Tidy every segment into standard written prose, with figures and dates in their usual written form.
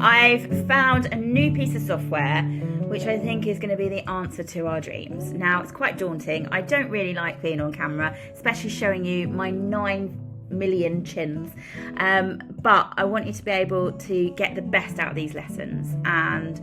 I've found a new piece of software which I think is going to be the answer to our dreams. Now, it's quite daunting. I don't really like being on camera, especially showing you my 9 million chins, but I want you to be able to get the best out of these lessons, and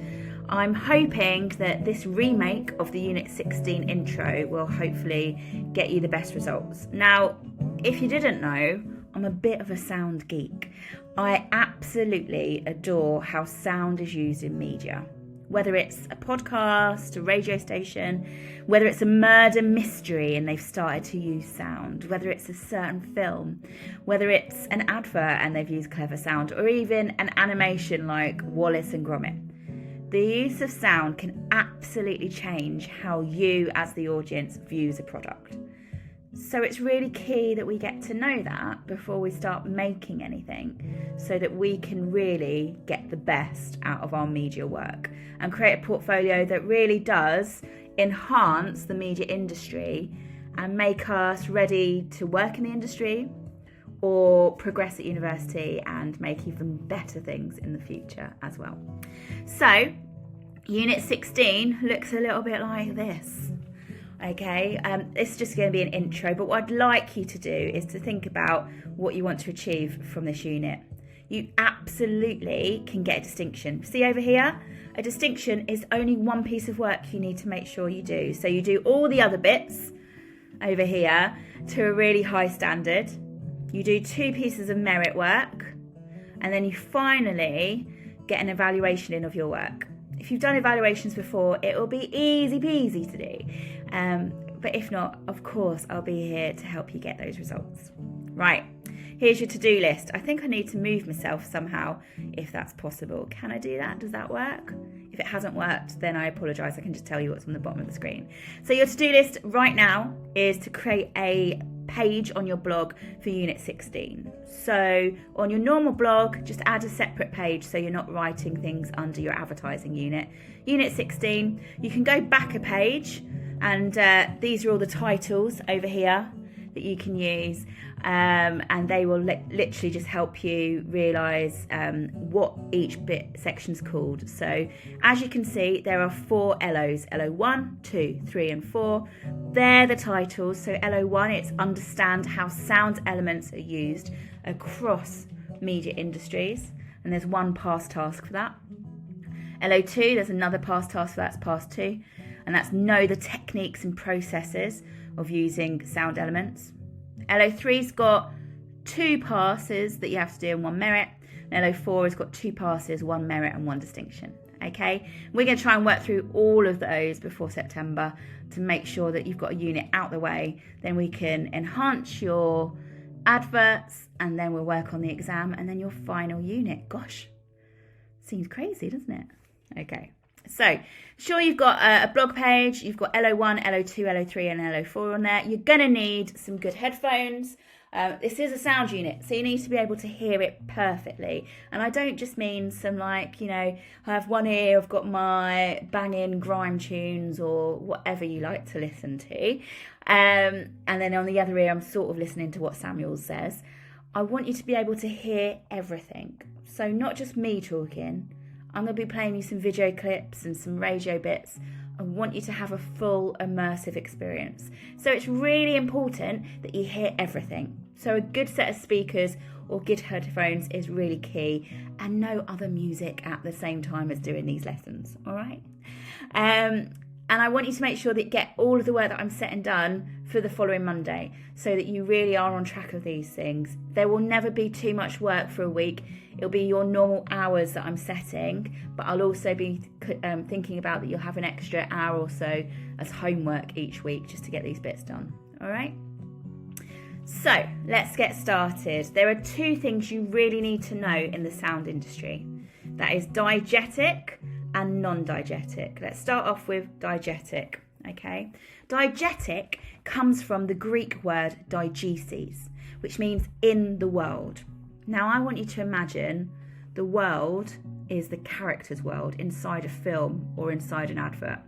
I'm hoping that this remake of the Unit 16 intro will hopefully get you the best results. Now, if you didn't know, I'm a bit of a sound geek. I absolutely adore how sound is used in media. Whether it's a podcast, a radio station, whether it's a murder mystery and they've started to use sound, whether it's a certain film, whether it's an advert and they've used clever sound, or even an animation like Wallace and Gromit. The use of sound can absolutely change how you as the audience views a product. So it's really key that we get to know that before we start making anything, so that we can really get the best out of our media work and create a portfolio that really does enhance the media industry and make us ready to work in the industry or progress at university and make even better things in the future as well. So Unit 16 looks a little bit like this. Okay, it's just going to be an intro, but what I'd like you to do is to think about what you want to achieve from this unit. You absolutely can get a distinction. See over here? A distinction is only one piece of work you need to make sure you do. So you do all the other bits over here to a really high standard. You do 2 pieces of merit work, and then you finally get an evaluation in of your work. If you've done evaluations before, it will be easy peasy to do. But if not, of course, I'll be here to help you get those results. Right, here's your to-do list. I think I need to move myself somehow, if that's possible. Can I do that? Does that work? If it hasn't worked, then I apologise. I can just tell you what's on the bottom of the screen. So your to-do list right now is to create a page on your blog for Unit 16. So on your normal blog, just add a separate page so you're not writing things under your advertising unit. Unit 16, you can go back a page, and these are all the titles over here that you can use, and they will literally just help you realise what each bit section's called. So as you can see, there are 4 LOs, LO 1, 2, 3 and 4. They're the titles. So LO 1, it's understand how sound elements are used across media industries, and there's 1 past task for that. LO 2, there's another past task for that, it's past 2, and that's know the techniques and processes of using sound elements. LO 3's got 2 passes that you have to do and 1 merit. And LO 4 has got 2 passes, 1 merit and 1 distinction. Okay, we're going to try and work through all of those before September to make sure that you've got a unit out the way. Then we can enhance your adverts, and then we'll work on the exam, and then your final unit. Gosh, seems crazy, doesn't it? Okay. So, sure, you've got a blog page, you've got LO1, LO2, LO3 and LO4 on there. You're going to need some good headphones. This is a sound unit, so you need to be able to hear it perfectly. And I don't just mean some I have one ear, I've got my banging grime tunes or whatever you like to listen to. And then on the other ear, I'm sort of listening to what Samuel says. I want you to be able to hear everything. So not just me talking. I'm going to be playing you some video clips and some radio bits. I want you to have a full immersive experience. So it's really important that you hear everything. So a good set of speakers or good headphones is really key, and no other music at the same time as doing these lessons, all right? And I want you to make sure that you get all of the work that I'm setting done for the following Monday, so that you really are on track of these things. There will never be too much work for a week. It'll be your normal hours that I'm setting, but I'll also be thinking about that you'll have an extra hour or so as homework each week just to get these bits done, all right? So let's get started. There are 2 things you really need to know in the sound industry. That is diegetic and non-diegetic. Let's start off with diegetic, okay? Diegetic comes from the Greek word diegesis, which means in the world. Now I want you to imagine the world is the character's world inside a film or inside an advert.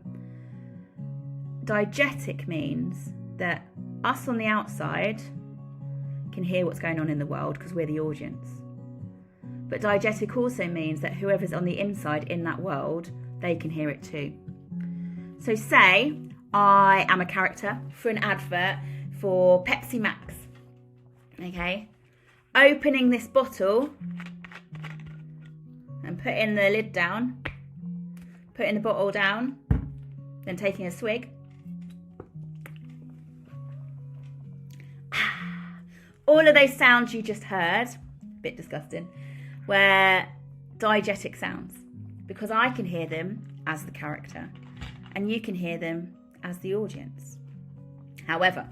Diegetic means that us on the outside can hear what's going on in the world because we're the audience. But diegetic also means that whoever's on the inside in that world, they can hear it too. So say I am a character for an advert for Pepsi Max. Okay? Opening this bottle and putting the lid down, putting the bottle down, then taking a swig. All of those sounds you just heard, a bit disgusting, were diegetic sounds, because I can hear them as the character and you can hear them as the audience. However,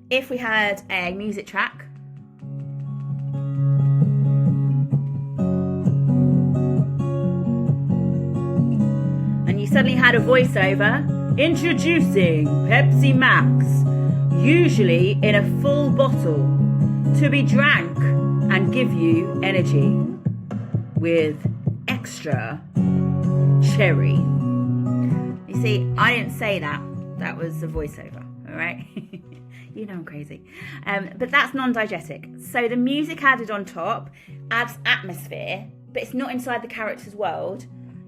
if we had a music track, and you suddenly had a voiceover, introducing Pepsi Max, usually in a full bottle, to be drank and give you energy with extra cherry. You see, I didn't say that. That was a voiceover, all right? You know I'm crazy. But that's non-diegetic. So the music added on top adds atmosphere, but it's not inside the character's world.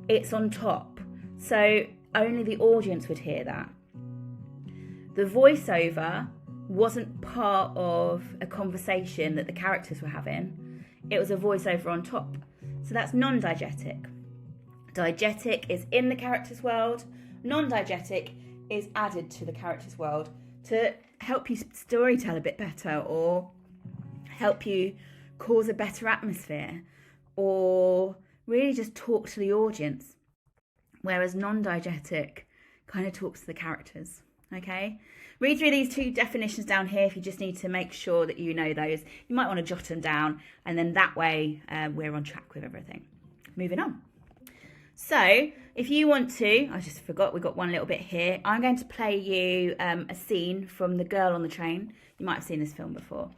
It's on top. So only the audience would hear that. The voiceover wasn't part of a conversation that the characters were having. It was a voiceover on top. So that's non-diegetic. Diegetic is in the character's world. Non-diegetic is added to the character's world to help you storytell a bit better, or help you cause a better atmosphere, or really just talk to the audience. Whereas non-diegetic kind of talks to the characters. Okay? Read through these two definitions down here if you just need to make sure that you know those. You might want to jot them down, and then that way we're on track with everything. Moving on. So, if you want to, I just forgot, we've got one little bit here. I'm going to play you a scene from The Girl on the Train. You might have seen this film before.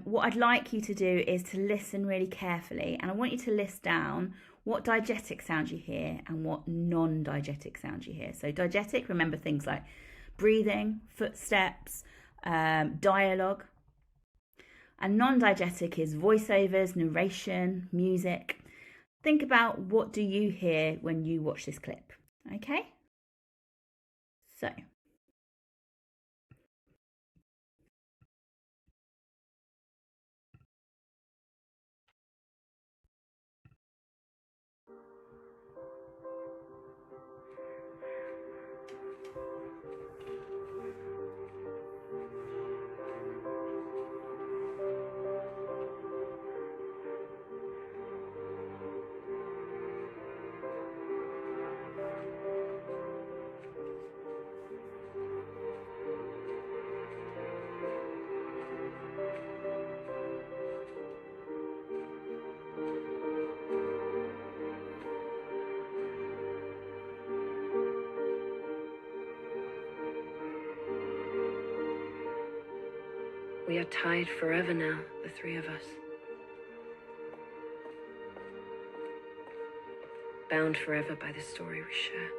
What I'd like you to do is to listen really carefully, and I want you to list down what diegetic sounds you hear and what non-diegetic sounds you hear. So diegetic, remember things like breathing, footsteps, dialogue. And non-diegetic is voiceovers, narration, music. Think about, what do you hear when you watch this clip, okay? So. We are tied forever now, the three of us. Bound forever by the story we share.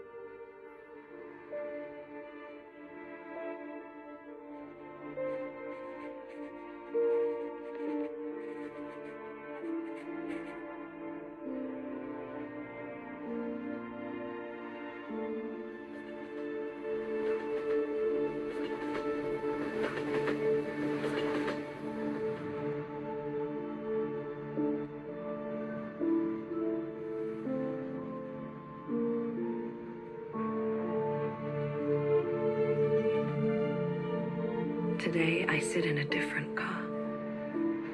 Today, I sit in a different car,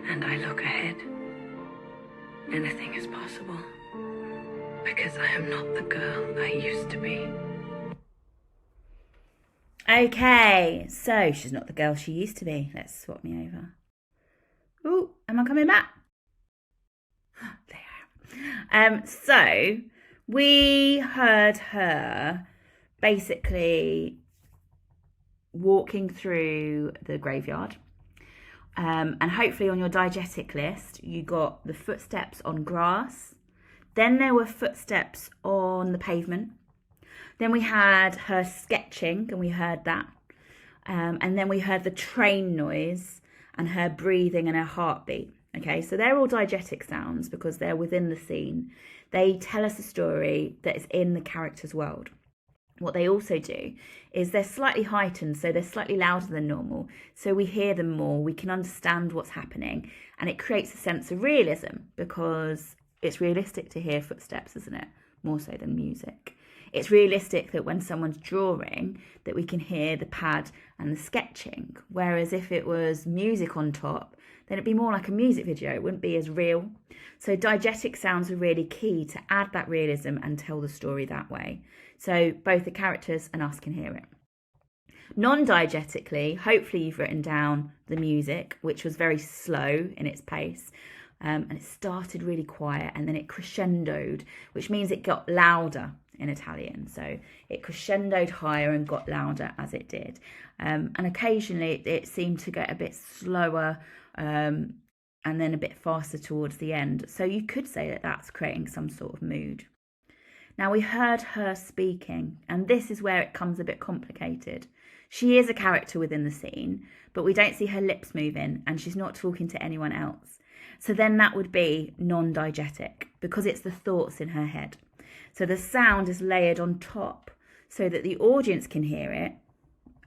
and I look ahead. Anything is possible, because I am not the girl I used to be. Okay, so she's not the girl she used to be. Let's swap me over. Ooh, am I coming back? There I am. So we heard her basically walking through the graveyard, and hopefully on your diegetic list you got the footsteps on grass, then there were footsteps on the pavement, then we had her sketching and we heard that, and then we heard the train noise and her breathing and her heartbeat. Okay, so they're all diegetic sounds because they're within the scene. They tell us a story that is in the character's world. What they also do is they're slightly heightened, so they're slightly louder than normal. So we hear them more, we can understand what's happening, and it creates a sense of realism because it's realistic to hear footsteps, isn't it? More so than music. It's realistic that when someone's drawing, that we can hear the pad and the sketching. Whereas if it was music on top, then it'd be more like a music video. It wouldn't be as real. So diegetic sounds are really key to add that realism and tell the story that way. So both the characters and us can hear it. Non-diegetically, hopefully you've written down the music, which was very slow in its pace. And it started really quiet and then it crescendoed, which means it got louder in Italian. So it crescendoed higher and got louder as it did. And occasionally it seemed to get a bit slower and then a bit faster towards the end. So you could say that that's creating some sort of mood. Now we heard her speaking, and this is where it comes a bit complicated. She is a character within the scene, but we don't see her lips moving and she's not talking to anyone else. So then that would be non-diegetic because it's the thoughts in her head. So the sound is layered on top so that the audience can hear it.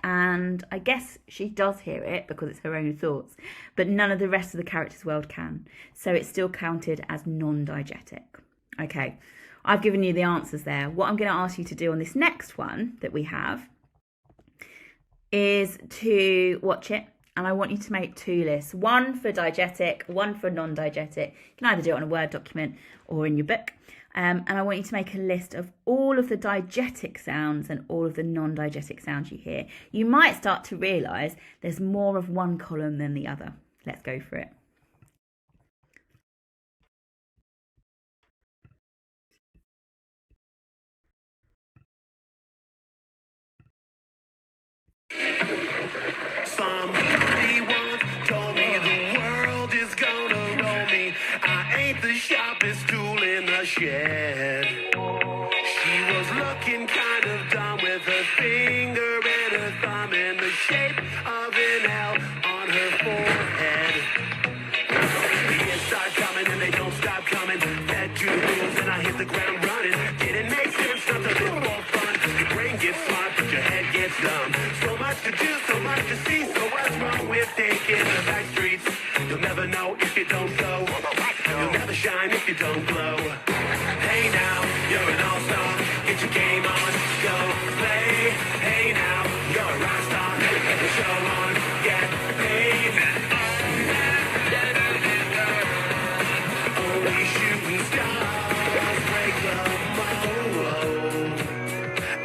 And I guess she does hear it because it's her own thoughts, but none of the rest of the character's world can. So it's still counted as non-diegetic. Okay, I've given you the answers there. What I'm going to ask you to do on this next one that we have is to watch it. And I want you to make two lists, one for diegetic, one for non-diegetic. You can either do it on a Word document or in your book. And I want you to make a list of all of the diegetic sounds and all of the non-diegetic sounds you hear. You might start to realise there's more of one column than the other. Let's go for it. Somebody once told me the world is gonna roll me. I ain't the sharpest tool in the shed. She was looking kind of dumb with her finger and her thumb in the shape of an L on her forehead. The years start coming and they don't stop coming. Fed to the rules and I hit the ground running. Didn't make sense, not to live for fun. Your brain gets smart, but your head gets dumb. So much to do, so much to see. So what's wrong with taking the back streets? You'll never know if you don't go. You'll never shine if you don't glow. Hey now, you're an all-star. Get your game on, go play. Hey now, you're a rock star. Get the show on, get paid. Only shooting stars break the mold.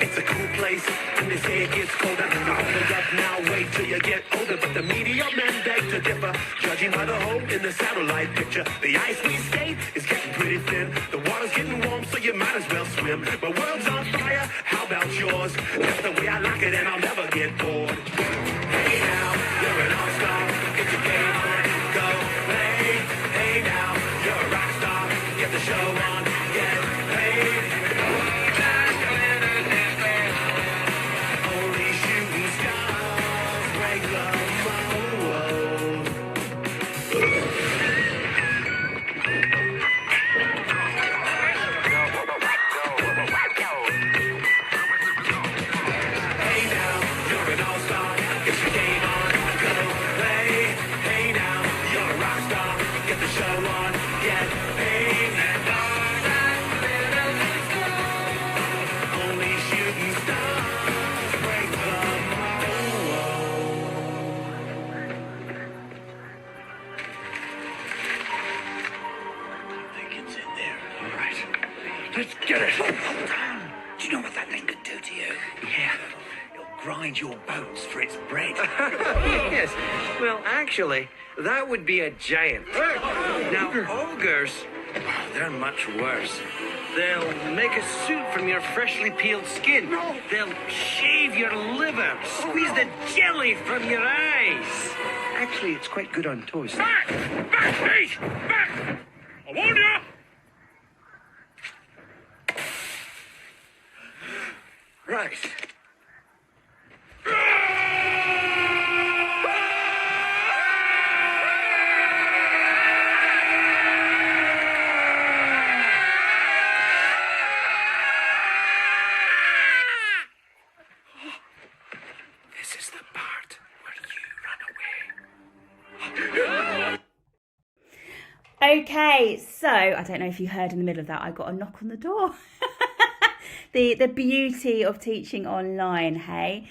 It's a cool place, and they say it gets colder. Hold up now, wait till you get older. But the media men beg to differ, judging by the hole in the satellite picture. The ice we skate is getting pretty thin. The water's getting warm, so you might as well swim. My world's on fire, how about yours? That's the way I like it, and I'll never get bored. Hey now, you're an all-star. Get your game on, go play. Hey now, you're a rock star. Get the show on, get paid. Only shooting stars break the mold. Hey now, you're an all-star. Get your game on, go play. Hey now, you're a rock star. Get the show on, get paid. Only shooting stars break the mold. I think it's in there. All right. Let's get it. Do you know what that thing could do to you? Yeah. It'll grind your bones for its bread. Yes. Well, actually, that would be a giant. Now, ogres, they're much worse. They'll make a suit from your freshly peeled skin. They'll shave your liver, squeeze the jelly from your eyes. Actually, it's quite good on toast. Back! Back, please! Back! I warn you! Right. Okay, so I don't know if you heard in the middle of that, I got a knock on the door. The beauty of teaching online, hey?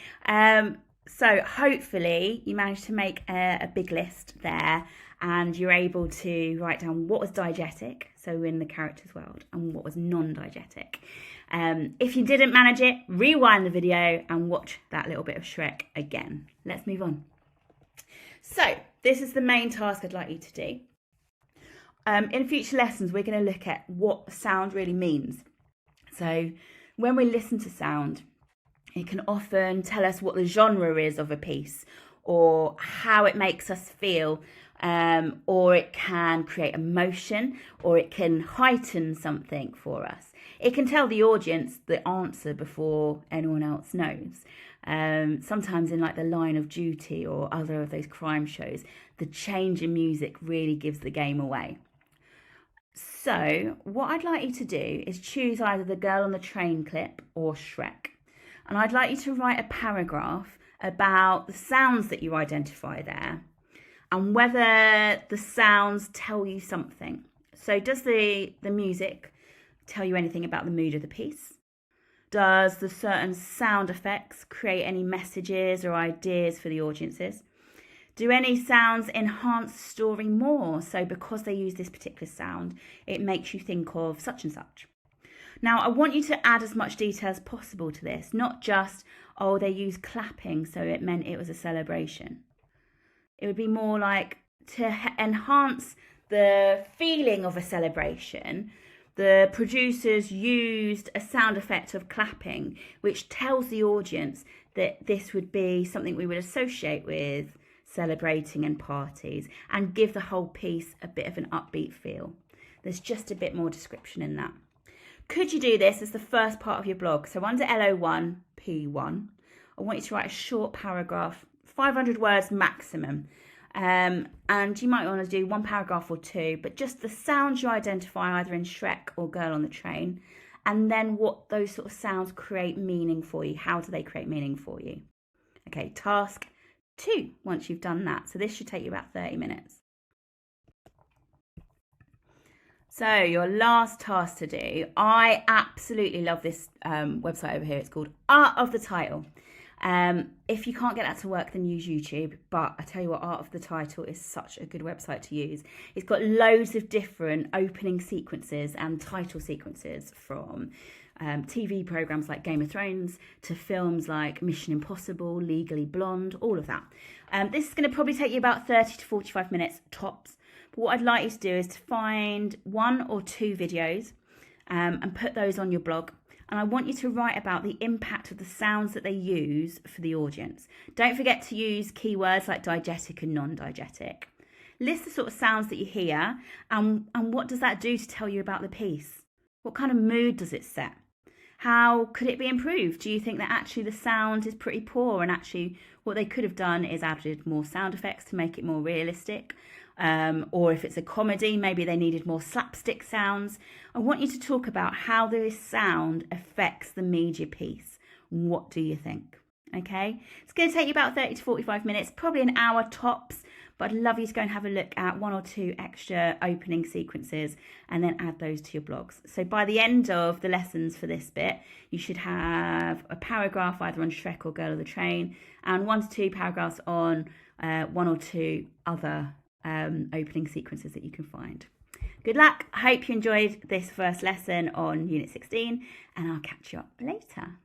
So hopefully you managed to make a big list there, and you're able to write down what was diegetic, so in the character's world, and what was non-diegetic. If you didn't manage it, rewind the video and watch that little bit of Shrek again. Let's move on. So this is the main task I'd like you to do. In future lessons, we're going to look at what sound really means. So when we listen to sound, it can often tell us what the genre is of a piece, or how it makes us feel, or it can create emotion, or it can heighten something for us. It can tell the audience the answer before anyone else knows. Sometimes in like The Line of Duty or other of those crime shows, the change in music really gives the game away. So what I'd like you to do is choose either the Girl on the Train clip or Shrek. And I'd like you to write a paragraph about the sounds that you identify there and whether the sounds tell you something. So does the music tell you anything about the mood of the piece? Does the certain sound effects create any messages or ideas for the audiences? Do any sounds enhance the story more? So because they use this particular sound, it makes you think of such and such. Now, I want you to add as much detail as possible to this, not just, oh, they use clapping, so it meant it was a celebration. It would be more like, to enhance the feeling of a celebration, the producers used a sound effect of clapping, which tells the audience that this would be something we would associate with celebrating and parties, and give the whole piece a bit of an upbeat feel. There's just a bit more description in that. Could you do this as the first part of your blog? So under LO1, P1, I want you to write a short paragraph, 500 words maximum. And you might want to do one paragraph or two, but just the sounds you identify either in Shrek or Girl on the Train, and then what those sort of sounds create meaning for you. How do they create meaning for you? Okay, task 2, once you've done that. So this should take you about 30 minutes. So your last task to do, I absolutely love this website over here. It's called Art of the Title. If you can't get that to work, then use YouTube. But I tell you what, Art of the Title is such a good website to use. It's got loads of different opening sequences and title sequences from TV programs like Game of Thrones to films like Mission Impossible, Legally Blonde, all of that. This is going to probably take you about 30 to 45 minutes tops. But what I'd like you to do is to find 1 or 2 videos and put those on your blog. And I want you to write about the impact of the sounds that they use for the audience. Don't forget to use keywords like diegetic and non-diegetic. List the sort of sounds that you hear, and what does that do to tell you about the piece? What kind of mood does it set? How could it be improved? Do you think that actually the sound is pretty poor, and actually what they could have done is added more sound effects to make it more realistic? Or if it's a comedy, maybe they needed more slapstick sounds. I want you to talk about how this sound affects the media piece. What do you think? Okay, it's going to take you about 30 to 45 minutes, probably an hour tops, but I'd love you to go and have a look at 1 or 2 extra opening sequences and then add those to your blogs. So by the end of the lessons for this bit, you should have a paragraph either on Shrek or Girl on the Train, and 1 to 2 paragraphs on 1 or 2 other opening sequences that you can find. Good luck. I hope you enjoyed this first lesson on Unit 16, and I'll catch you up later.